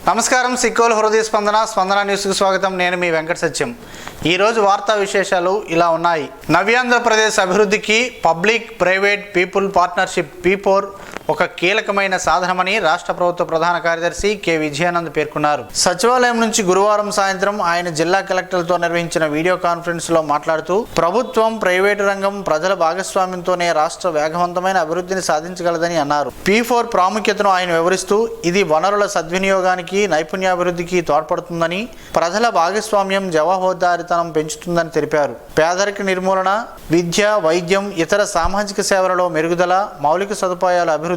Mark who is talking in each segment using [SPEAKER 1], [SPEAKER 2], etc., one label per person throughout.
[SPEAKER 1] నమస్కారం సిక్కోలు హృదయ స్పందన న్యూస్కు స్వాగతం. నేను మీ వెంకట సత్యం. ఈరోజు వార్తా విశేషాలు ఇలా ఉన్నాయి. నవ్యాంధ్రప్రదేశ్ అభివృద్ధికి public private people partnership P4 ఒక కీలకమైన సాధనమని రాష్ట్ర ప్రభుత్వ ప్రధాన కార్యదర్శి కె విజయానంద్ పేర్కొన్నారు. సచివాలయం నుంచి గురువారం సాయంత్రం ఆయన జిల్లా కలెక్టర్లతో నిర్వహించిన వీడియో కాన్ఫరెన్స్ లో మాట్లాడుతూ ప్రభుత్వం ప్రైవేటు రంగం ప్రజల భాగస్వామ్యంతోనే రాష్ట్ర వేగవంతమైన అభివృద్ధిని సాధించగలదని అన్నారు. P4 ప్రాముఖ్యతను ఆయన వివరిస్తూ ఇది వనరుల సద్వినియోగానికి నైపుణ్యాభివృద్ధికి తోడ్పడుతుందని, ప్రజల భాగస్వామ్యం జవాబుదారీతనం పెంచుతుందని తెలిపారు. పేదరిక నిర్మూలన, విద్య, వైద్యం, ఇతర సామాజిక సేవలలో మెరుగుదల, మౌలిక సదుపాయాల అభివృద్ధి,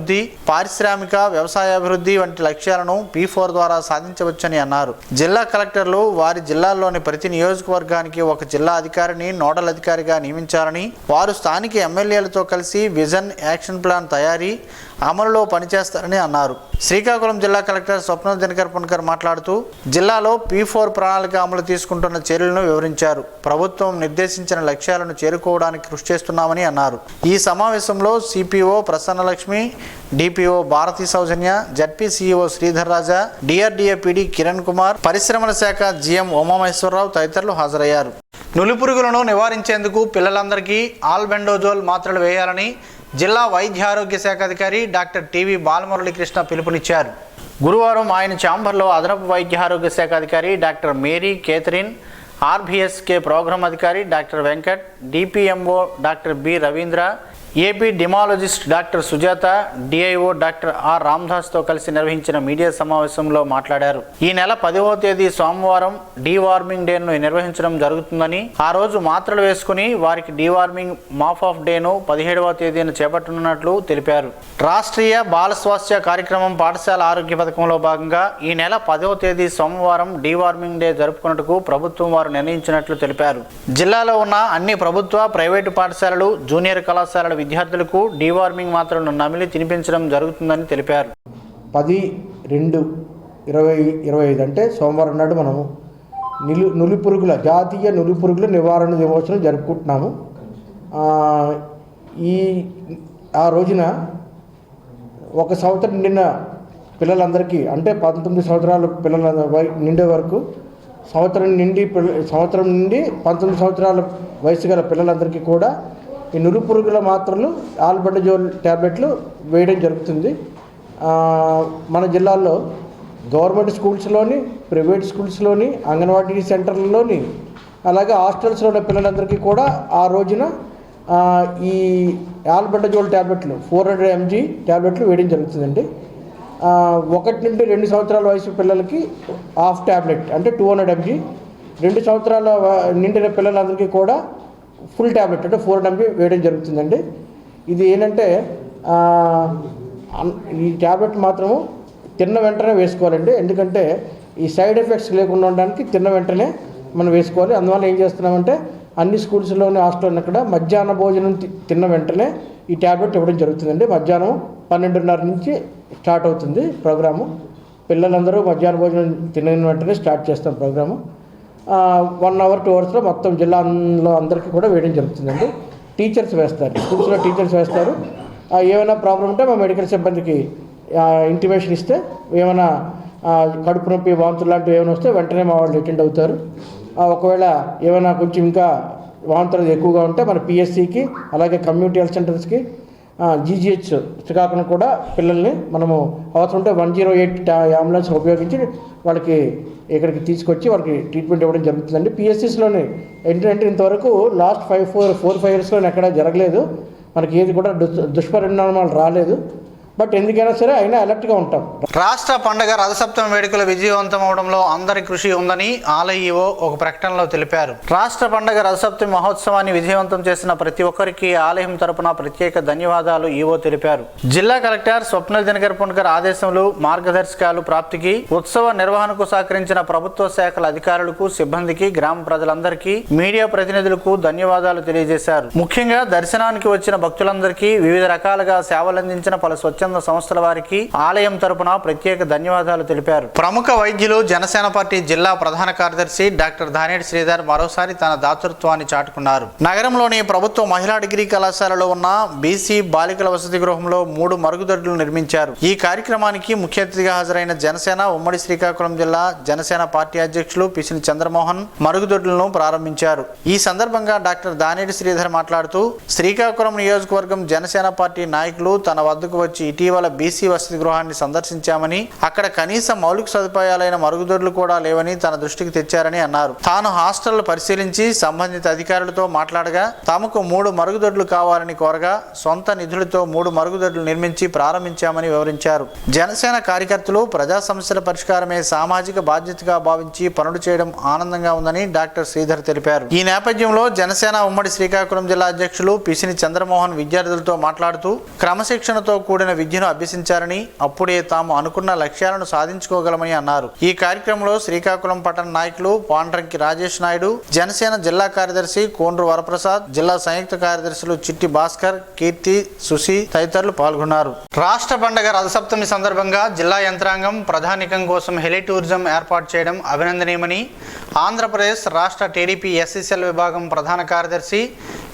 [SPEAKER 1] పారిశ్రామిక వ్యవసాయాభివృద్ధి వంటి లక్ష్యాలను P4 ద్వారా సాధించవచ్చని అన్నారు. జిల్లా కలెక్టర్లు వారి జిల్లాల్లోని ప్రతి నియోజకవర్గానికి ఒక జిల్లా అధికారిని నోడల్ అధికారిగా నియమించాలని, వారు స్థానిక ఎమ్మెల్యేలతో కలిసి విజన్ యాక్షన్ ప్లాన్ తయారీ అమలులో పనిచేస్తారని అన్నారు. శ్రీకాకుళం జిల్లా కలెక్టర్ స్వప్నల్ దినకర్ మాట్లాడుతూ జిల్లాలో P4 ప్రణాళిక అమలు తీసుకుంటున్న చర్యలను వివరించారు. ప్రభుత్వం నిర్దేశించిన లక్ష్యాలను చేరుకోవడానికి కృషి చేస్తున్నామని అన్నారు. ఈ సమావేశంలో సిపిఓ ప్రసన్నలక్ష్మి, డిపిఓ భారతీ సౌజన్య, జడ్పీ సిఇఓ శ్రీధర్ రాజా, డిఆర్డీఏ పిడి కిరణ్ కుమార్, పరిశ్రమల శాఖ జిఎం ఉమామహేశ్వరరావు తదితరులు హాజరయ్యారు. నులిపురుగులను నివారించేందుకు పిల్లలందరికీ ఆల్బెండోజోల్ మాత్రలు వేయాలని జిల్లా వైద్య ఆరోగ్య శాఖ అధికారి డాక్టర్ టివి బాలమురళీకృష్ణ పిలుపునిచ్చారు. గురువారం ఆయన ఛాంబర్లో అదనపు వైద్య ఆరోగ్య శాఖ అధికారి doctor Mary Catherine, RBSK programme అధికారి doctor Venkat, DPMO doctor B Ravindra, epidemiologist doctor Sujatha, DIO doctor R రామదాస్తో కలిసి నిర్వహించిన మీడియా సమావేశంలో మాట్లాడారు. ఈ నెల 10వ తేదీ సోమవారం డీవార్మింగ్ డేను నిర్వహించడం జరుగుతుందని, ఆ రోజు మాత్రలు వేసుకుని వారికి డీవార్మింగ్ మాఫ్ ఆఫ్ డేను 17వ తేదీన చేపట్టనున్నట్లు తెలిపారు. రాష్ట్రీయ బాల స్వాస్థ్య కార్యక్రమం పాఠశాల ఆరోగ్య పథకంలో భాగంగా ఈ నెల 10వ తేదీ సోమవారం డీవార్మింగ్ డే జరుపుకున్నట్టుకు ప్రభుత్వం వారు నిర్ణయించినట్లు తెలిపారు. జిల్లాలో ఉన్న అన్ని ప్రభుత్వ, ప్రైవేటు పాఠశాలలు, జూనియర్ కళాశాలల విద్యార్థులకు డీవార్మింగ్ మాత్రలను నమిలి తినిపించడం జరుగుతుందని తెలిపారు.
[SPEAKER 2] 10/2/2025 అంటే సోమవారం నాడు మనము నులిపురుగుల జాతీయ నులిపురుగుల నివారణ దినోత్సవం జరుపుకుంటున్నాము. ఆ రోజున 1 సంవత్సరం నిండిన పిల్లలందరికీ, అంటే 19 సంవత్సరాల పిల్లల నిండే వరకు, సంవత్సరం నుండి 19 సంవత్సరాల వయసు గల పిల్లలందరికీ కూడా ఈ నులిపురుగుల మాత్రలు ఆల్బెండజోల్ ట్యాబ్లెట్లు వేయడం జరుగుతుంది. మన జిల్లాలో గవర్నమెంట్ స్కూల్స్లోని, ప్రైవేట్ స్కూల్స్లోని, అంగన్వాడీ సెంటర్లలోని, అలాగే హాస్టల్స్లో ఉన్న పిల్లలందరికీ కూడా ఆ రోజున ఈ ఆల్బెండజోల్ ట్యాబ్లెట్లు 400 mg ట్యాబ్లెట్లు వేయడం జరుగుతుందండి. 1 నుండి 2 సంవత్సరాల వయసు పిల్లలకి హాఫ్ ట్యాబ్లెట్ అంటే 200 mg, 2 సంవత్సరాల నిండిన పిల్లలందరికీ కూడా ఫుల్ ట్యాబ్లెట్ అంటే 400 mg వేయడం జరుగుతుందండి. ఇది ఏంటంటే ఈ ట్యాబ్లెట్ మాత్రము తిన్న వెంటనే వేసుకోవాలండి. ఎందుకంటే ఈ సైడ్ ఎఫెక్ట్స్ లేకుండా ఉండడానికి తిన్న వెంటనే మనం వేసుకోవాలి. అందువల్ల ఏం చేస్తున్నామంటే అన్ని స్కూల్స్లోని, హాస్టల్లో కూడా మధ్యాహ్న భోజనం తిన్న వెంటనే ఈ ట్యాబ్లెట్ ఇవ్వడం జరుగుతుందండి. మధ్యాహ్నం 12:30 నుంచి స్టార్ట్ అవుతుంది ప్రోగ్రాము. పిల్లలందరూ మధ్యాహ్న భోజనం తిన్న వెంటనే స్టార్ట్ చేస్తాం ప్రోగ్రాము. 1 అవర్ 2 అవర్స్లో మొత్తం జిల్లాలో అందరికీ కూడా వేయడం జరుగుతుందండి. టీచర్స్ వేస్తారు, స్కూల్స్లో టీచర్స్ వేస్తారు. ఏమైనా ప్రాబ్లం ఉంటే మా మెడికల్ సిబ్బందికి ఇంటిమేషన్ ఇస్తే, ఏమైనా కడుపు నొప్పి, వాంతులు లాంటివి ఏమైనా వస్తే వెంటనే మా వాళ్ళు అటెండ్ అవుతారు. ఒకవేళ ఏమైనా కొంచెం ఇంకా వాంతులు ఎక్కువగా ఉంటే మన పిఎస్సికి, అలాగే కమ్యూనిటీ హెల్త్ సెంటర్స్కి, జీజీహెచ్ శ్రీకాకుళం కూడా పిల్లల్ని మనము అవసరం ఉంటే 108 అంబులెన్స్ ఉపయోగించి వాళ్ళకి ఇక్కడికి తీసుకొచ్చి వాళ్ళకి ట్రీట్మెంట్ ఇవ్వడం జరుగుతుందండి. పిఎస్సిస్లోని ఏంటంటే ఇంతవరకు లాస్ట్ 4-5 ఇయర్స్లో ఎక్కడా జరగలేదు, మనకి ఏది కూడా దుష్పరిణామాలు రాలేదు. బట్ ఎందుకైనా సరే అయినా అలర్ట్గా ఉంటాం.
[SPEAKER 1] రాష్ట్ర పండుగ రథసప్తమి వేడుకలు విజయవంతం అవడంలో అందరి కృషి ఉందని ఆలయో ఒక ప్రకటనలో తెలిపారు. రాష్ట్ర పండుగ రథసప్తమి మహోత్సవాన్ని విజయవంతం చేసిన ప్రతి ఒక్కరికి ఆలయం తరపున ప్రత్యేక ధన్యవాదాలు ఈవో తెలిపారు. జిల్లా కలెక్టర్ స్వప్నల్ దినకర్ ఆదేశములు, మార్గదర్శకాలు ప్రాప్తికి, ఉత్సవ నిర్వహణకు సహకరించిన ప్రభుత్వ శాఖల అధికారులకు, సిబ్బందికి, గ్రామ ప్రజలందరికీ, మీడియా ప్రతినిధులకు ధన్యవాదాలు తెలియజేశారు. ముఖ్యంగా దర్శనానికి వచ్చిన భక్తులందరికీ, వివిధ రకాలుగా సేవలందించిన పలు స్వచ్ఛంద స్వచ్ఛంద సంస్థల వారికి ఆలయం తరపున ప్రత్యేక ధన్యవాదాలు తెలిపారు. ప్రముఖ వైద్యులు జనసేన పార్టీ జిల్లా ప్రధాన కార్యదర్శి డాక్టర్ దానేటి శ్రీధర్ మరోసారి తన దాతృత్వాన్ని చాటుకున్నారు. నగరంలోని ప్రభుత్వ మహిళా డిగ్రీ కళాశాలలో ఉన్న బీసీ బాలికల వసతి గృహంలో 3 మరుగుదొడ్లు నిర్మించారు. ఈ కార్యక్రమానికి ముఖ్య అతిథిగా హాజరైన జనసేన ఉమ్మడి శ్రీకాకుళం జిల్లా జనసేన పార్టీ అధ్యక్షులు పిసిని చంద్రమోహన్ మరుగుదొడ్లను ప్రారంభించారు. ఈ సందర్భంగా డాక్టర్ దానేటి శ్రీధర్ మాట్లాడుతూ శ్రీకాకుళం నియోజకవర్గం జనసేన పార్టీ నాయకులు తన వద్దకు వచ్చి ఇటీవల బీసీ వసతి గృహాన్ని సందర్శించామని, అక్కడ కనీస మౌలిక సదుపాయాలైన మరుగుదొడ్లు కూడా లేవని తన దృష్టికి తెచ్చారని అన్నారు. తాను హాస్టల్ పరిశీలించి సంబంధిత అధికారులతో మాట్లాడగా తమకు 3 మరుగుదొడ్లు కావాలని కోరగా సొంత నిధులతో 3 మరుగుదొడ్లు నిర్మించి ప్రారంభించామని వివరించారు. జనసేన కార్యకర్తలు ప్రజా సమస్యల పరిష్కారమే సామాజిక బాధ్యతగా భావించి పనులు చేయడం ఆనందంగా ఉందని డాక్టర్ శ్రీధర్ తెలిపారు. ఈ నేపథ్యంలో జనసేన ఉమ్మడి శ్రీకాకుళం జిల్లా అధ్యక్షులు పిసిని చంద్రమోహన్ విద్యార్థులతో మాట్లాడుతూ క్రమశిక్షణతో కూడిన విద్యను అభ్యసించారని, అప్పుడే తాము అనుకున్న లక్ష్యాలను సాధించుకోగలమని అన్నారు. ఈ కార్యక్రమంలో శ్రీకాకుళం పట్టణ నాయకులు పాండ్రంకి రాజేష్ నాయుడు, జనసేన జిల్లా కార్యదర్శి కోండ్రు వరప్రసాద్, జిల్లా సంయుక్త కార్యదర్శులు చిట్టి భాస్కర్, కీర్తి, సుసి తదితరులు పాల్గొన్నారు. రాష్ట్ర పండుగ రథసప్తమి సందర్భంగా జిల్లా యంత్రాంగం ప్రధానికం కోసం హెలి టూరిజం ఏర్పాటు చేయడం అభినందనీయమని ఆంధ్రప్రదేశ్ రాష్ట్ర టీడీపీ ఎస్సీసీఎల్ విభాగం ప్రధాన కార్యదర్శి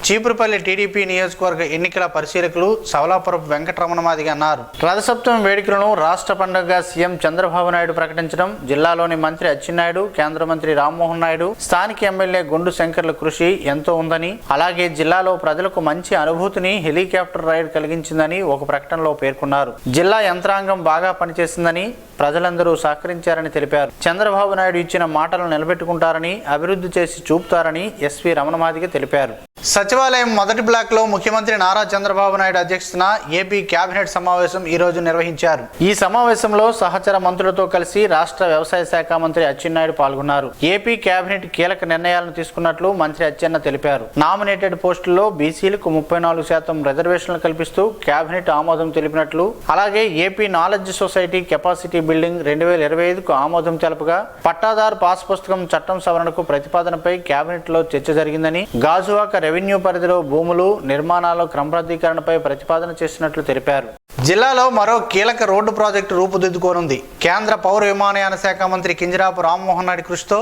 [SPEAKER 1] చీపురుపల్లి టీడీపీ నియోజకవర్గ ఎన్నికల పరిశీలకులు సవలాపురపు వెంకటరమణమాదిగ అన్నారు. రథసప్తమి వేడుకలను రాష్ట్ర పండుగగా సీఎం చంద్రబాబు నాయుడు ప్రకటించడం, జిల్లాలోని మంత్రి అచ్చెన్నాయుడు, కేంద్ర మంత్రి రామ్మోహన్ నాయుడు, స్థానిక ఎమ్మెల్యే గుండు శంకర్ల కృషి ఎంతో ఉందని, అలాగే జిల్లాలో ప్రజలకు మంచి అనుభూతిని హెలికాప్టర్ రైడ్ కలిగించిందని ఒక ప్రకటనలో పేర్కొన్నారు. జిల్లా యంత్రాంగం బాగా పనిచేసిందని, ప్రజలందరూ సహకరించారని తెలిపారు. చంద్రబాబు నాయుడు ఇచ్చిన మాటలను నిలబెట్టుకుంటారని, అభివృద్ధి చేసి చూపుతారని ఎస్వి రమణమాదిగ తెలిపారు. సచివాలయం మొదటి బ్లాక్లో ముఖ్యమంత్రి నారా చంద్రబాబు నాయుడు అధ్యక్షతన ఏపీ కేబినెట్ సమావేశం ఈ రోజు నిర్వహించారు. ఈ సమావేశంలో సహచర మంత్రులతో కలిసి రాష్ట్ర వ్యవసాయ శాఖ మంత్రి అచ్చెన్నాయుడు పాల్గొన్నారు. ఏపీ కేబినెట్ కీలక నిర్ణయాలను తీసుకున్నట్లు మంత్రి అచ్చెన్న తెలిపారు. నామినేటెడ్ పోస్టుల్లో బీసీలకు 34% రిజర్వేషన్లు కల్పిస్తూ కేబినెట్ ఆమోదం తెలిపినట్లు, అలాగే AP knowledge society capacity building 2025కు ఆమోదం తెలుపగా, పట్టాదారు పాస్ పుస్తకం చట్టం సవరణకు ప్రతిపాదనపై కేబినెట్ లో చర్చ జరిగిందని, గాజువాక రెవెన్యూ పరిధిలో భూములు నిర్మాణాల క్రమబద్ధీకరణపై ప్రతిపాదన చేసినట్లు తెలిపారు. జిల్లాలో మరో కీలక రోడ్డు ప్రాజెక్టు రూపుదిద్దుకోనుంది. కేంద్ర పౌర విమానయాన శాఖ మంత్రి కింజరాపు రామ్మోహన్ నాయుడు కృషితో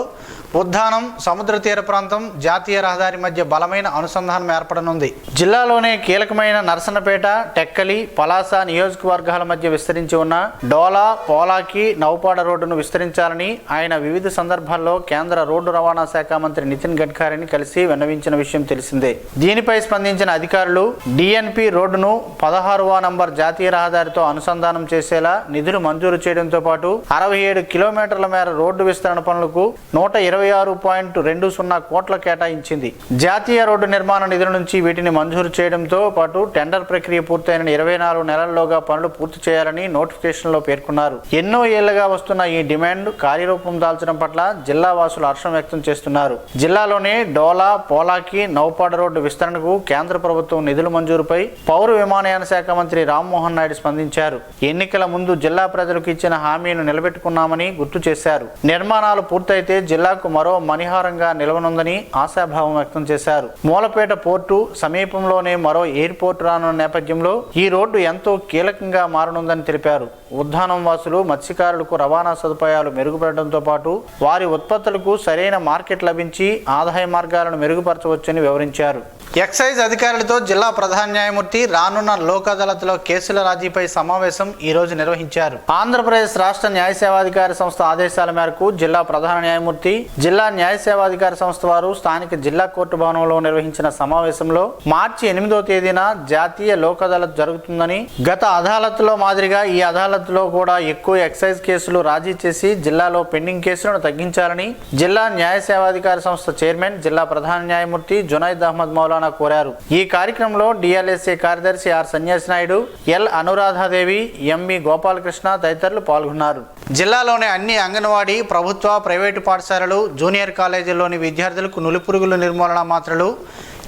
[SPEAKER 1] ఉద్దానం సముద్ర తీర ప్రాంతం జాతీయ రహదారి మధ్య బలమైన అనుసంధానం ఏర్పడనుంది. జిల్లాలోనే కీలకమైన నరసన్నపేట, టెక్కలి, పలాస నియోజకవర్గాల మధ్య విస్తరించి ఉన్న డోలా, పోలాకి, నౌపాడ రోడ్డును విస్తరించాలని ఆయన వివిధ సందర్భాల్లో కేంద్ర రోడ్డు రవాణా శాఖ మంత్రి నితిన్ గడ్కరీని కలిసి విన్నవించిన విషయం తెలిసిందే. దీనిపై స్పందించిన అధికారులు డిఎన్పి రోడ్డును 16వ నంబర్ జాతీయ రహదారితో అనుసంధానం చేసేలా నిధులు మంజూరు చేయడంతో పాటు 67 కిలోమీటర్ల మేర రోడ్డు విస్తరణ పనులకు 126.20 కోట్ల కేటాయించింది. జాతీయ రోడ్డు నిర్మాణ నిధుల నుంచి వీటిని మంజూరు చేయడంతో పాటు టెండర్ ప్రక్రియ పూర్తయిన 24 నెలల్లోగా పనులు పూర్తి చేయాలని నోటిఫికేషన్లో పేర్కొన్నారు. ఎన్నో ఏళ్లుగా వస్తున్న ఈ డిమాండ్ కార్యరూపం దాల్చడం పట్ల జిల్లా వాసులు హర్షం వ్యక్తం చేస్తున్నారు. జిల్లాలోనే డోలా, పోలాకి, నౌపాడ రోడ్డు విస్తరణకు కేంద్ర ప్రభుత్వం నిధుల మంజూరుపై పౌర విమానయాన శాఖ మంత్రి రామ్మోహన్ నాయుడు స్పందించారు. ఎన్నికల ముందు జిల్లా ప్రజలకు ఇచ్చిన హామీని నిలబెట్టుకున్నామని గుర్తు చేశారు. నిర్మాణాలు పూర్తయితే జిల్లాకు మరో మణిహారంగా నిలవనుందని ఆశాభావం వ్యక్తం చేశారు. మూలపేట పోర్టు సమీపంలోనే మరో ఎయిర్పోర్ట్ రానున్న నేపథ్యంలో ఈ రోడ్డు ఎంతో కీలకంగా మారనుందని తెలిపారు. ఉద్దానం వాసులు, మత్స్యకారులకు రవాణా సదుపాయాలు మెరుగుపడడంతో పాటు వారి ఉత్పత్తులకు సరైన మార్కెట్ లభించి ఆదాయ మార్గాలను మెరుగుపరచవచ్చని వివరించారు. ఎక్సైజ్ అధికారులతో జిల్లా ప్రధాన న్యాయమూర్తి రానున్న లోక్ అదాలత్లో కేసుల రాజీపై సమావేశం ఈ రోజు నిర్వహించారు. ఆంధ్రప్రదేశ్ రాష్ట్ర న్యాయ సేవాధికార సంస్థ ఆదేశాల మేరకు జిల్లా ప్రధాన న్యాయమూర్తి, జిల్లా న్యాయ సేవాధికార సంస్థ వారు స్థానిక జిల్లా కోర్టు భవనంలో నిర్వహించిన సమావేశంలో మార్చి 8వ తేదీన జాతీయ లోక్ అదాలత్ జరుగుతుందని, గత అదాలత్లో మాదిరిగా ఈ అదాలత్లో కూడా ఎక్కువ ఎక్సైజ్ కేసులు రాజీ చేసి జిల్లాలో పెండింగ్ కేసులను తగ్గించాలని జిల్లా న్యాయ సేవాధికార సంస్థ చైర్మన్, జిల్లా ప్రధాన న్యాయమూర్తి జునైద్ అహ్మద్ మౌలానా కోరారు. ఈ కార్యక్రమంలో డిఎల్ఎస్ఏ కార్యదర్శి ఆర్ సన్యాసి నాయుడు, ఎల్ అనురాధాదేవి, ఎంవి గోపాలకృష్ణ తదితరులు పాల్గొన్నారు. జిల్లాలోని అన్ని అంగన్వాడీ ప్రభుత్వ ప్రైవేటు పాఠశాలలు జూనియర్ కాలేజీల్లోని విద్యార్థులకు నులిపురుగుల నిర్మూలన మాత్రలు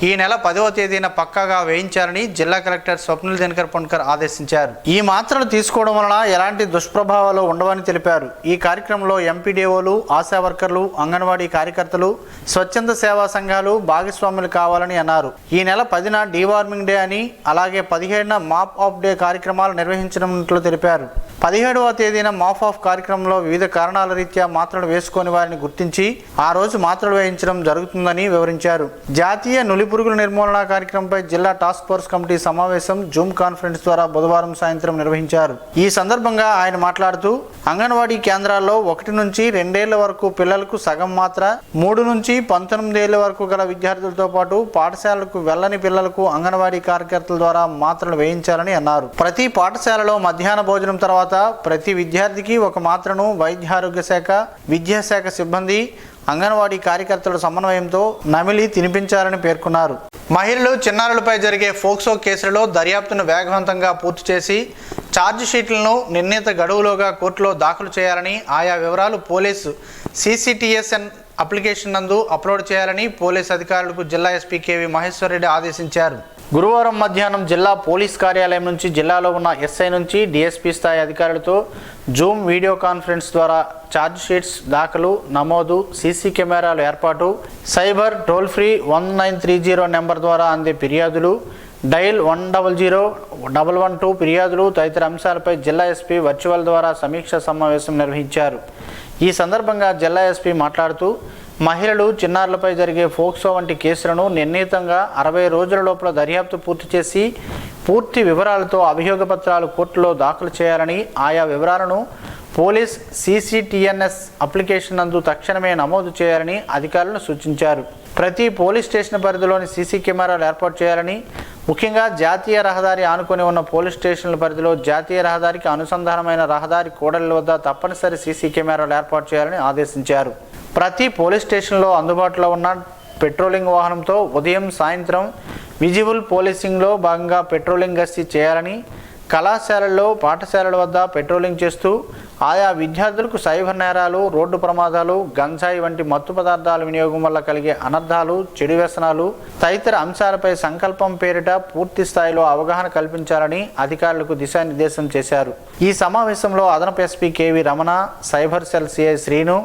[SPEAKER 1] ఈ నెల 10వ తేదీన పక్కాగా వేయించాలని జిల్లా కలెక్టర్ స్వప్నిల్ దినకర్ పొన్కర్ ఆదేశించారు. ఈ మాత్రలు తీసుకోవడం వలన ఎలాంటి దుష్ప్రభావాలు ఉండవని తెలిపారు. ఈ కార్యక్రమంలో ఎంపీడీఓలు, ఆశా వర్కర్లు, అంగన్వాడీ కార్యకర్తలు, స్వచ్ఛంద సేవా సంఘాలు భాగస్వాములు కావాలని అన్నారు. ఈ నెల 10న డీవార్మింగ్ డే అని, అలాగే 17న మాప్ ఆఫ్ డే కార్యక్రమాలు నిర్వహించనున్నట్లు తెలిపారు. 17వ తేదీన మాప్ ఆఫ్ కార్యక్రమంలో వివిధ కారణాల రీత్యా మాత్రలు వేసుకొని వారిని గుర్తించి ఆ రోజు మాత్రలు వేయించడం జరుగుతుందని వివరించారు. జాతీయ నులిపురుగుల నిర్మూలన కార్యక్రమంపై జిల్లా టాస్క్ ఫోర్స్ కమిటీ సమావేశం జూమ్ కాన్ఫరెన్స్ ద్వారా బుధవారం సాయంత్రం నిర్వహించారు. ఈ సందర్భంగా ఆయన మాట్లాడుతూ అంగన్వాడీ కేంద్రాల్లో 1 నుంచి 2 ఏళ్ల వరకు పిల్లలకు సగం మాత్ర, 3 నుంచి 19 ఏళ్ల వరకు గల విద్యార్థులతో పాటు పాఠశాలకు వెళ్లని పిల్లలకు అంగన్వాడీ కార్యకర్తల ద్వారా మాత్రలు వేయించాలని అన్నారు. ప్రతి పాఠశాలలో మధ్యాహ్న భోజనం తర్వాత ప్రతి విద్యార్థికి ఒక మాత్రను వైద్య ఆరోగ్య శాఖ, విద్యాశాఖ సిబ్బంది, అంగన్వాడీ కార్యకర్తల సమన్వయంతో నమిలి తినిపించాలని పేర్కొన్నారు. మహిళలు, చిన్నారులపై జరిగే ఫోక్సో కేసులలో దర్యాప్తును వేగవంతంగా పూర్తి చేసి ఛార్జ్ షీట్లను నిర్ణీత గడువులోగా కోర్టులో దాఖలు చేయాలని, ఆయా వివరాలు పోలీసు CCTSN అప్లికేషన్ నందు అప్లోడ్ చేయాలని పోలీసు అధికారులకు జిల్లా ఎస్పీ కేవి మహేశ్వర్ రెడ్డి ఆదేశించారు. గురువారం మధ్యాహ్నం జిల్లా పోలీస్ కార్యాలయం నుంచి జిల్లాలో ఉన్న SI నుంచి DSP స్థాయి అధికారులతో జూమ్ వీడియో కాన్ఫరెన్స్ ద్వారా ఛార్జ్ షీట్స్ దాఖలు, నమోదు, సీసీ కెమెరాల ఏర్పాటు, సైబర్ టోల్ ఫ్రీ 1930 నెంబర్ ద్వారా అందే ఫిర్యాదులు, డయల్ 100-112 ఫిర్యాదులు తదితర అంశాలపై జిల్లా ఎస్పీ వర్చువల్ ద్వారా సమీక్ష సమావేశం నిర్వహించారు. ఈ సందర్భంగా జిల్లా ఎస్పీ మాట్లాడుతూ మహిళలు, చిన్నారులపై జరిగే ఫోక్సో వంటి కేసులను నిర్ణీతంగా 60 రోజుల లోపల దర్యాప్తు పూర్తి చేసి పూర్తి వివరాలతో అభియోగ పత్రాలు కోర్టులో దాఖలు చేయాలని, ఆయా వివరాలను పోలీస్ CCTNS అప్లికేషన్ నందు తక్షణమే నమోదు చేయాలని అధికారులను సూచించారు. ప్రతి పోలీస్ స్టేషన్ పరిధిలోని సీసీ కెమెరాలు ఏర్పాటు చేయాలని, ముఖ్యంగా జాతీయ రహదారి ఆనుకొని ఉన్న పోలీస్ స్టేషన్ల పరిధిలో జాతీయ రహదారికి అనుసంధానమైన రహదారి కూడళ్ల వద్ద తప్పనిసరి సీసీ కెమెరాలు ఏర్పాటు చేయాలని ఆదేశించారు. ప్రతి పోలీస్ స్టేషన్లో అందుబాటులో ఉన్న పెట్రోలింగ్ వాహనంతో ఉదయం, సాయంత్రం విజిబుల్ పోలీసింగ్లో భాగంగా పెట్రోలింగ్ గస్తీ చేయాలని, కళాశాలల్లో, పాఠశాలల వద్ద పెట్రోలింగ్ చేస్తూ ఆయా విద్యార్థులకు సైబర్ నేరాలు, రోడ్డు ప్రమాదాలు, గంజాయి వంటి మత్తు పదార్థాల వినియోగం వల్ల కలిగే అనర్థాలు, చెడు వ్యసనాలు తదితర అంశాలపై సంకల్పం పేరిట పూర్తి స్థాయిలో అవగాహన కల్పించాలని అధికారులకు దిశానిర్దేశం చేశారు. ఈ సమావేశంలో అదనపు SP KV Ramana, cyber cell CI Srinu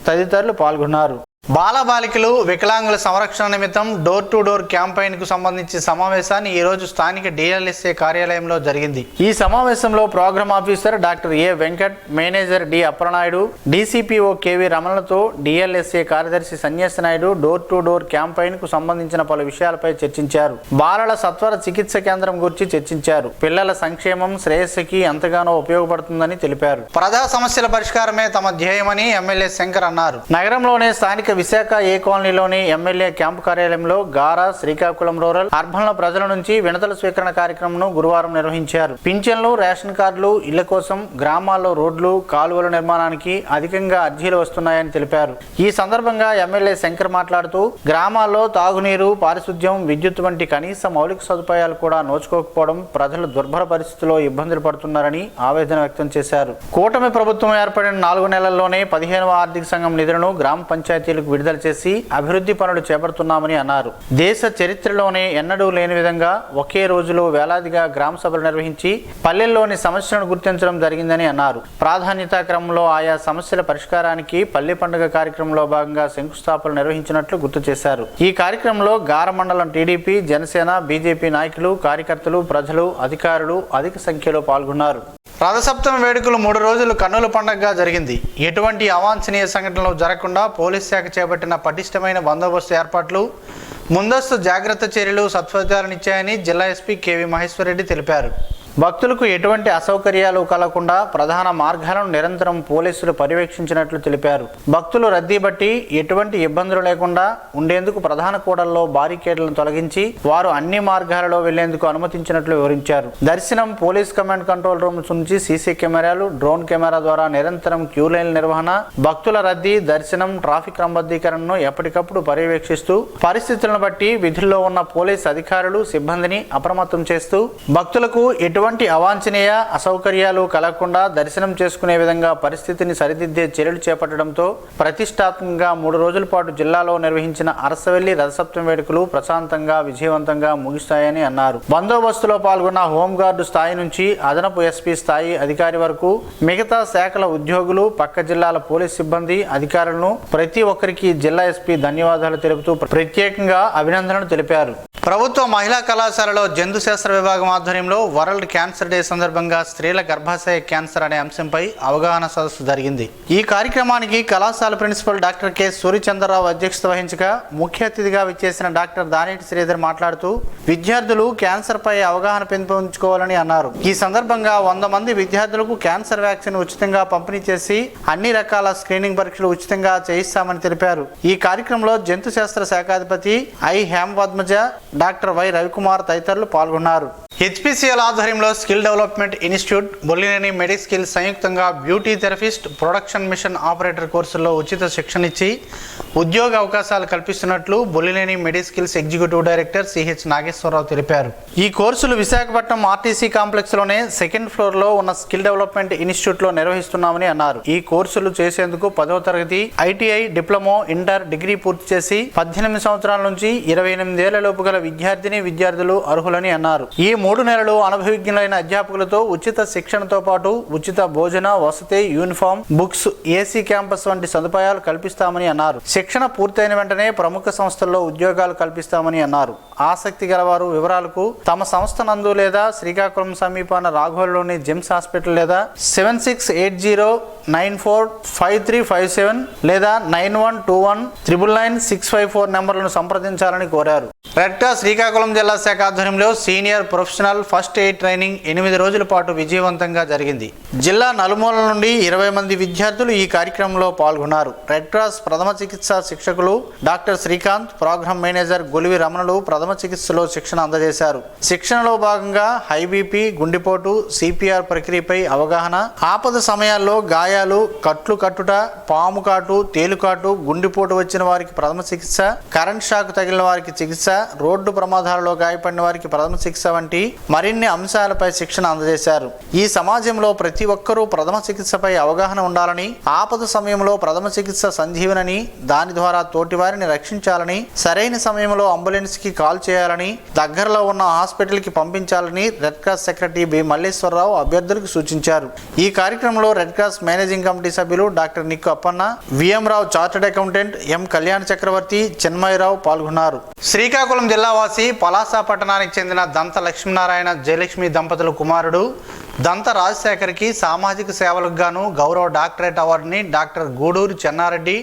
[SPEAKER 1] తదితరులు పాల్గొన్నారు. బాలబాలికలు, వికలాంగుల సంరక్షణ నిమిత్తం డోర్ టు డోర్ క్యాంపెయిన్కు సంబంధించి సమావేశాన్ని ఈరోజు స్థానిక DLSA కార్యాలయంలో జరిగింది. ఈ సమావేశంలో programme officer doctor A Venkat, manager D Appalanaidu, DCPO KV రమణలతో DLSA కార్యదర్శి Sanyasi Naidu door to door క్యాంపెయిన్కు సంబంధించిన పలు విషయాలపై చర్చించారు. బాలల సత్వర చికిత్స కేంద్రం గురించి చర్చించారు. పిల్లల సంక్షేమం, శ్రేయస్సుకి ఎంతగానో ఉపయోగపడుతుందని తెలిపారు. ప్రజా సమస్యల పరిష్కారమే తమ ధ్యేయమని ఎమ్మెల్యే శంకర్ అన్నారు. నగరంలోనే స్థానిక విశాఖ ఏ కాలనీలోని ఎమ్మెల్యే క్యాంపు కార్యాలయంలో గారా, శ్రీకాకుళం రూరల్, అర్బన్ల ప్రజల నుంచి వినతుల స్వీకరణ కార్యక్రమంను గురువారం నిర్వహించారు. పింఛన్లు, రేషన్ కార్డులు, ఇళ్ల కోసం గ్రామాల్లో రోడ్లు, కాలువల నిర్మాణానికి అధికంగా అర్జీలు వస్తున్నాయని తెలిపారు. ఈ సందర్భంగా ఎమ్మెల్యే శంకర్ మాట్లాడుతూ గ్రామాల్లో తాగునీరు, పారిశుద్ధ్యం, విద్యుత్ వంటి కనీస మౌలిక సదుపాయాలు కూడా నోచుకోకపోవడం ప్రజలు దుర్భర పరిస్థితుల్లో ఇబ్బందులు పడుతున్నారని ఆవేదన వ్యక్తం చేశారు. కూటమి ప్రభుత్వం ఏర్పడిన 4 నెలల్లోనే 15వ ఆర్థిక సంఘం నిధులను గ్రామ పంచాయతీలకు విడుదల చేసి అభివృద్ధి పనులు చేపడుతున్నామని అన్నారు. దేశ చరిత్రలోనే ఎన్నడూ లేని విధంగా ఒకే రోజులో వేలాదిగా గ్రామ సభలు నిర్వహించి పల్లెల్లోని సమస్యలను గుర్తించడం జరిగిందని అన్నారు. ప్రాధాన్యతా క్రమంలో ఆయా సమస్యల పరిష్కారానికి పల్లె పండుగ కార్యక్రమంలో భాగంగా శంకుస్థాపన నిర్వహించినట్లు గుర్తు చేశారు. ఈ కార్యక్రమంలో గార మండలం టీడీపీ, జనసేన, బీజేపీ నాయకులు, కార్యకర్తలు, ప్రజలు, అధికారులు అధిక సంఖ్యలో పాల్గొన్నారు. రథసప్తమి వేడుకలు 3 రోజులు కన్నుల పండుగగా జరిగింది. ఎటువంటి అవాంఛనీయ సంఘటనలు జరగకుండా పోలీస్ శాఖ చేపట్టిన పటిష్టమైన బందోబస్తు ఏర్పాట్లు, ముందస్తు జాగ్రత్త చర్యలు సత్ఫలితాలనిచ్చాయని జిల్లా ఎస్పీ కేవి మహేశ్వర్ రెడ్డి తెలిపారు. భక్తులకు ఎటువంటి అసౌకర్యాలు కలగకుండా ప్రధాన మార్గాలను నిరంతరం పోలీసులు పర్యవేక్షించినట్లు తెలిపారు. భక్తులు రద్దీ బట్టి ఎటువంటి ఇబ్బందులు లేకుండా ఉండేందుకు ప్రధాన కూడల్లో బారికేడ్లను తొలగించి వారు అన్ని మార్గాలలో వెళ్లేందుకు అనుమతించినట్లు వివరించారు. దర్శనం, పోలీస్ కమాండ్ కంట్రోల్ రూమ్స్ నుంచి సీసీ కెమెరాలు, డ్రోన్ కెమెరా ద్వారా నిరంతరం క్యూ లైన్ల నిర్వహణ, భక్తుల రద్దీ, దర్శనం, ట్రాఫిక్ క్రమబద్ధీకరణను ఎప్పటికప్పుడు పర్యవేక్షిస్తూ పరిస్థితులను బట్టి విధుల్లో ఉన్న పోలీస్ అధికారులు, సిబ్బందిని అప్రమత్తం చేస్తూ భక్తులకు ఎటువంటి ఎటువంటి అవాంఛనీయ అసౌకర్యాలు కలగకుండా దర్శనం చేసుకునే విధంగా పరిస్థితిని సరిదిద్దే చర్యలు చేపట్టడంతో ప్రతిష్టాత్మకంగా 3 రోజుల పాటు జిల్లాలో నిర్వహించిన అరసవెల్లి రథసప్తమి వేడుకలు ప్రశాంతంగా విజయవంతంగా ముగిస్తాయని అన్నారు. బందోబస్తులో పాల్గొన్న హోంగార్డు స్థాయి నుంచి అదనపు ఎస్పీ స్థాయి అధికారి వరకు మిగతా శాఖల ఉద్యోగులు, పక్క జిల్లాల పోలీస్ సిబ్బంది, అధికారులను ప్రతి ఒక్కరికి జిల్లా ఎస్పీ ధన్యవాదాలు తెలుపుతూ ప్రత్యేకంగా అభినందనలు తెలిపారు. ప్రభుత్వ మహిళా కళాశాలలో జంతు శాస్త్ర విభాగం ఆధ్వర్యంలో వరల్డ్ క్యాన్సర్ డే సందర్భంగా స్త్రీల గర్భాశయ క్యాన్సర్ అనే అంశంపై అవగాహన సదస్సు జరిగింది. ఈ కార్యక్రమానికి కళాశాల ప్రిన్సిపల్ డాక్టర్ కె సూర్యచంద్రరావు అధ్యక్షత వహించగా ముఖ్య అతిథిగా విచ్చేసిన డాక్టర్ దానేటి శ్రీధర్ మాట్లాడుతూ విద్యార్థులు క్యాన్సర్ పై అవగాహన పెంపొందించుకోవాలని అన్నారు. ఈ సందర్భంగా 100 మంది విద్యార్థులకు క్యాన్సర్ వ్యాక్సిన్ ఉచితంగా పంపిణీ చేసి అన్ని రకాల స్క్రీనింగ్ పరీక్షలు ఉచితంగా చేయిస్తామని తెలిపారు. ఈ కార్యక్రమంలో జంతు శాస్త్ర శాఖాధిపతి I Hemapadmaja, doctor Y Ravikumar తదితరులు పాల్గొన్నారు. హెచ్పిసిఎల్ ఆధ్వర్యంలో skill development institute, Bollineni Mediskill సంయుక్తంగా beauty therapist, production machine operator కోర్సుల్లో ఉచిత శిక్షణ ఇచ్చి ఉద్యోగ అవకాశాలు కల్పిస్తున్నట్లు Bollineni Mediskills executive director CH Nageswara Rao తెలిపారు. ఈ కోర్సులు విశాఖపట్నం ఆర్టీసీ కాంప్లెక్స్లోనే 2nd ఫ్లోర్లో ఉన్న స్కిల్ డెవలప్మెంట్ ఇన్స్టిట్యూట్లో నిర్వహిస్తున్నామని అన్నారు. ఈ కోర్సులు చేసేందుకు 10వ తరగతి, ఐటీఐ, డిప్లొమా, ఇంటర్, డిగ్రీ పూర్తి చేసి 18 సంవత్సరాల నుంచి 28 ఏళ్ల లోపు గల విద్యార్థులు అర్హులని అన్నారు. ఈ 3 నెలలు అనుభవజ్ఞులైన అధ్యాపకులతో ఉచిత శిక్షణతో పాటు ఉచిత భోజన, వసతి, యూనిఫామ్, బుక్స్, ఏసీ క్యాంపస్ వంటి సదుపాయాలు కల్పిస్తామని అన్నారు. శిక్షణ పూర్తయిన వెంటనే ప్రముఖ సంస్థల్లో ఉద్యోగాలు కల్పిస్తామని అన్నారు. ఆసక్తి గలవారు వివరాలకు తమ సంస్థ నందు లేదా శ్రీకాకుళం సమీపాన రాఘవల్లోని జిమ్స్ హాస్పిటల్ లేదా 7680945357 లేదా 9121999654 నెంబర్లను సంప్రదించాలని కోరారు. రెడ్ క్రాస్ శ్రీకాకుళం జిల్లా శాఖ ఆధ్వర్యంలో senior professional first aid training 8 రోజుల పాటు విజయవంతంగా జరిగింది. జిల్లా నలుమూలల నుండి 20 మంది విద్యార్థులు ఈ కార్యక్రమంలో పాల్గొన్నారు. రెడ్ క్రాస్ ప్రథమ చికిత్స శిక్షకులు డాక్టర్ శ్రీకాంత్, ప్రోగ్రామ్ మేనేజర్ గొలివి రమణులు ప్రథమ చికిత్సలో శిక్షణ అందజేశారు. శిక్షణలో భాగంగా హై బీపీ, గుండెపోటు, సిపిఆర్ ప్రక్రియపై అవగాహన, ఆపద సమయాల్లో గాయాలు, కట్లు కట్టుట, పాము కాటు, తేలుకాటు, గుండెపోటు వచ్చిన వారికి ప్రథమ చికిత్స, కరెంట్ షాక్ తగిలిన వారికి చికిత్స, రోడ్డు ప్రమాదాలలో గాయపడిన వారికి ప్రథమ చికిత్స వంటి మరిన్ని అంశాలపై శిక్షణ అందజేశారు. ఈ సమాజంలో ప్రతి ఒక్కరూ ప్రథమ చికిత్సపై అవగాహన ఉండాలని, ఆపద సమయంలో ప్రథమ చికిత్స సంజీవనని, దాని ద్వారా తోటివారిని రక్షించాలని, సరైన సమయంలో అంబులెన్స్ కి కాల్ చేయాలని, దగ్గరలో ఉన్న హాస్పిటల్ కి పంపించాలని Red Cross secretary B Malleswararao అభ్యర్థులకు సూచించారు. ఈ కార్యక్రమంలో రెడ్ క్రాస్ మేనేజింగ్ కమిటీ సభ్యులు doctor Nikku Appanna, VM Rao chartered accountant, M Kalyana Chakravarthi, Chinmayarao పాల్గొన్నారు. శ్రీకాకుళం జిల్లావాసి పలాస పట్టణానికి చెందిన దంత లక్ష్మీనారాయణ, జయలక్ష్మి దంపతుల కుమారుడు దంత రాజశేఖర్కి సామాజిక సేవలకు గాను గౌరవ డాక్టరేట్ అవార్డుని డాక్టర్ గూడూరు చెన్నారెడ్డి,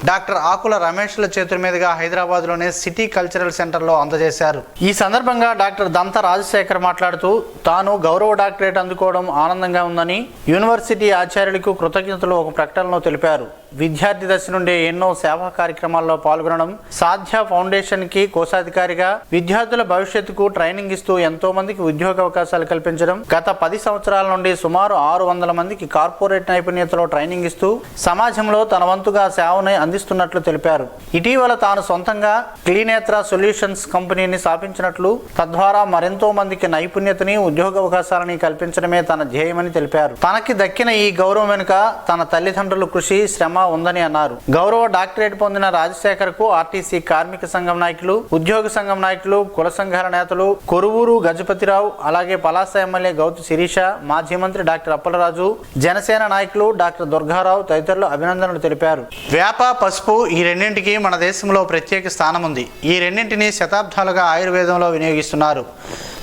[SPEAKER 1] డాక్టర్ ఆకుల రమేష్ల చేతుల మీదుగా హైదరాబాద్లోని సిటీ కల్చరల్ సెంటర్లో అందజేశారు. ఈ సందర్భంగా డాక్టర్ దంత రాజశేఖర్ మాట్లాడుతూ తాను గౌరవ డాక్టరేట్ అందుకోవడం ఆనందంగా ఉందని యూనివర్సిటీ ఆచార్యులకు కృతజ్ఞతలు ఒక ప్రకటనలో తెలిపారు. విద్యార్థి దశ నుండి ఎన్నో సేవా కార్యక్రమాల్లో పాల్గొనడం, సాధ్య ఫౌండేషన్కి కోశాధికారిగా విద్యార్థుల భవిష్యత్తుకు ట్రైనింగ్ ఇస్తూ ఎంతో మందికి ఉద్యోగ అవకాశాలు కల్పించడం, గత 10 సంవత్సరాల నుండి సుమారు 600 మందికి కార్పొరేట్ నైపుణ్యతలో ట్రైనింగ్ ఇస్తూ సమాజంలో తన వంతుగా సేవను అందిస్తున్నట్లు తెలిపారు. ఇటీవల తాను సొంతంగా క్లీనేత్ర సొల్యూషన్స్ కంపెనీని స్థాపించినట్లు, తద్వారా మరెంతో మందికి నైపుణ్యతని, ఉద్యోగ అవకాశాలని కల్పించడమే తన ధ్యేయమని తెలిపారు. తనకి దక్కిన ఈ గౌరవం వెనుక తన తల్లిదండ్రుల కృషి, శ్రమ ఉందని అన్నారు. గౌరవ డాక్టరేట్ పొందిన రాజశేఖర్ కు ఆర్టీసీ కార్మిక సంఘం నాయకులు, ఉద్యోగ సంఘం నాయకులు, కుల సంఘాల నేతలు, కొరువూరు గజపతిరావు, అలాగే పలాస ఎమ్మెల్యే గౌతు శిరీష, మాజీ మంత్రి డాక్టర్ అప్పలరాజు, జనసేన నాయకులు డాక్టర్ దుర్గారావు తదితరులు అభినందనలు తెలిపారు. వేప, పసుపు ఈ రెండింటికి మన దేశంలో ప్రత్యేక స్థానం ఉంది. ఈ రెండింటిని శతాబ్దాలుగా ఆయుర్వేదంలో వినియోగిస్తున్నారు.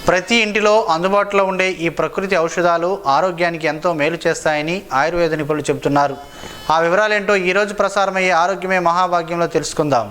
[SPEAKER 1] ప్రతి ఇంటిలో అందుబాటులో ఉండే ఈ ప్రకృతి ఔషధాలు ఆరోగ్యానికి ఎంతో మేలు చేస్తాయని ఆయుర్వేద నిపుణులు చెబుతున్నారు. ఆ వివరాలేంటో ఈరోజు ప్రసారమయ్యే ఆరోగ్యమే మహాభాగ్యంలో తెలుసుకుందాం.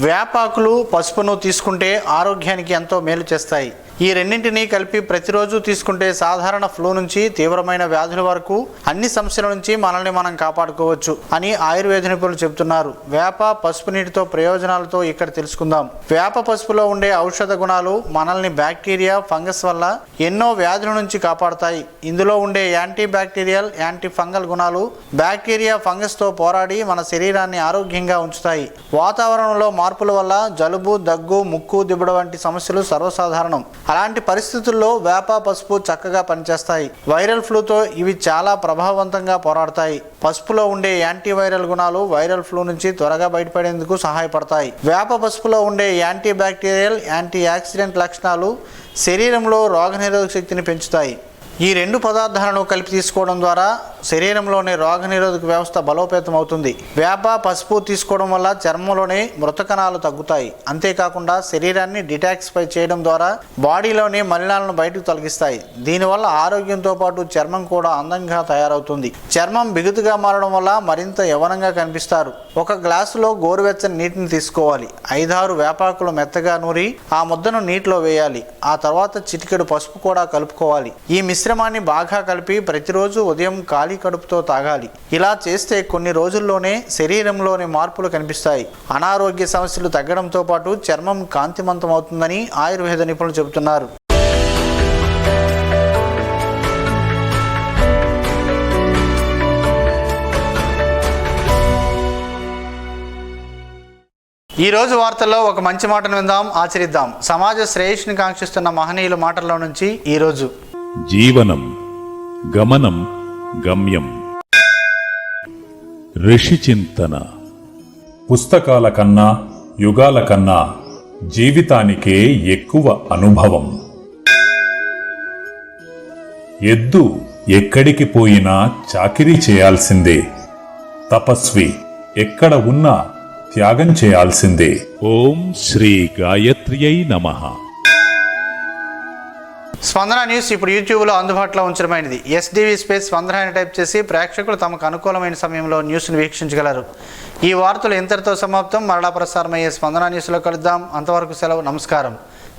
[SPEAKER 1] వేపాకులు, పసుపును తీసుకుంటే ఆరోగ్యానికి ఎంతో మేలు చేస్తాయి. ఈ రెండింటినీ కలిపి ప్రతిరోజు తీసుకుంటే సాధారణ ఫ్లూ నుంచి తీవ్రమైన వ్యాధుల వరకు అన్ని సమస్యల నుంచి మనల్ని మనం కాపాడుకోవచ్చు అని ఆయుర్వేద నిపుణులు చెబుతున్నారు. వేప పసుపు నీటితో ప్రయోజనాలతో ఇక్కడ తెలుసుకుందాం. వేప పసుపులో ఉండే ఔషధ గుణాలు మనల్ని బ్యాక్టీరియా, ఫంగస్ వల్ల ఎన్నో వ్యాధుల నుంచి కాపాడతాయి. ఇందులో ఉండే యాంటీ బ్యాక్టీరియల్, యాంటీ ఫంగల్ గుణాలు బ్యాక్టీరియా, ఫంగస్ తో పోరాడి మన శరీరాన్ని ఆరోగ్యంగా ఉంచుతాయి. వాతావరణంలో మార్పుల వల్ల జలుబు, దగ్గు, ముక్కు దిబ్బడ వంటి సమస్యలు సర్వసాధారణం. అలాంటి పరిస్థితుల్లో వేప పసుపు చక్కగా పనిచేస్తాయి. వైరల్ ఫ్లూతో ఇవి చాలా ప్రభావవంతంగా పోరాడతాయి. పసుపులో ఉండే యాంటీవైరల్ గుణాలు వైరల్ ఫ్లూ నుంచి త్వరగా బయటపడేందుకు సహాయపడతాయి. వేప పసుపులో ఉండే యాంటీ బ్యాక్టీరియల్, యాంటీ ఆక్సిడెంట్ లక్షణాలు శరీరంలో రోగనిరోధక శక్తిని పెంచుతాయి. ఈ రెండు పదార్థాలను కలిపి తీసుకోవడం ద్వారా శరీరంలోని రోగనిరోధక వ్యవస్థ బలోపేతం అవుతుంది. వేప పసుపు తీసుకోవడం వల్ల చర్మంలోని మృత కణాలు తగ్గుతాయి. అంతేకాకుండా శరీరాన్ని డిటాక్సిఫై చేయడం ద్వారా బాడీలోని మలినాలను బయటకు తొలగిస్తాయి. దీనివల్ల ఆరోగ్యంతో పాటు చర్మం కూడా అందంగా తయారవుతుంది. చర్మం బిగుతుగా మారడం వల్ల మరింత యవ్వనంగా కనిపిస్తారు. ఒక గ్లాసులో గోరువెచ్చని నీటిని తీసుకోవాలి. 5-6 వేపాకులు మెత్తగా నూరి ఆ ముద్దను నీటిలో వేయాలి. ఆ తర్వాత చిటికెడు పసుపు కూడా కలుపుకోవాలి. ఈ మిశ్రమాన్ని బాగా కలిపి ప్రతిరోజు ఉదయం ఖాళీ కడుపుతో తాగాలి. ఇలా చేస్తే కొన్ని రోజుల్లోనే శరీరంలోని మార్పులు కనిపిస్తాయి. అనారోగ్య సమస్యలు తగ్గడంతో పాటు చర్మం కాంతిమంతం అవుతుందని ఆయుర్వేద నిపుణులు చెబుతున్నారు. ఈ రోజు వార్తల్లో ఒక మంచి మాటను విందాం, ఆచరిద్దాం. సమాజ శ్రేయస్సుని కాంక్షిస్తున్న మహనీయుల మాటల్లో నుంచి ఈరోజు.
[SPEAKER 3] జీవనం గమనం గమ్యం. ఋషి చింతన. పుస్తకాల కన్నా, యుగాల కన్నా జీవితానికే ఎక్కువ అనుభవం. ఎద్దు ఎక్కడికి పోయినా చాకిరీ చేయాల్సిందే. తపస్వి ఎక్కడ ఉన్నా త్యాగం చేయాల్సిందే. ఓం శ్రీ గాయత్ర్యై నమః.
[SPEAKER 1] స్పందన న్యూస్ ఇప్పుడు యూట్యూబ్లో అందుబాటులో ఉంచడమైనది. SDV స్పేస్ స్పందన అని టైప్ చేసి ప్రేక్షకులు తమకు అనుకూలమైన సమయంలో న్యూస్ను వీక్షించగలరు. ఈ వార్తలు ఇంతటితో సమాప్తం. మరలా ప్రసారమయ్యే స్పందన న్యూస్లో కలుద్దాం. అంతవరకు సెలవు. నమస్కారం.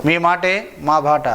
[SPEAKER 1] మీ మాటే మా బాట.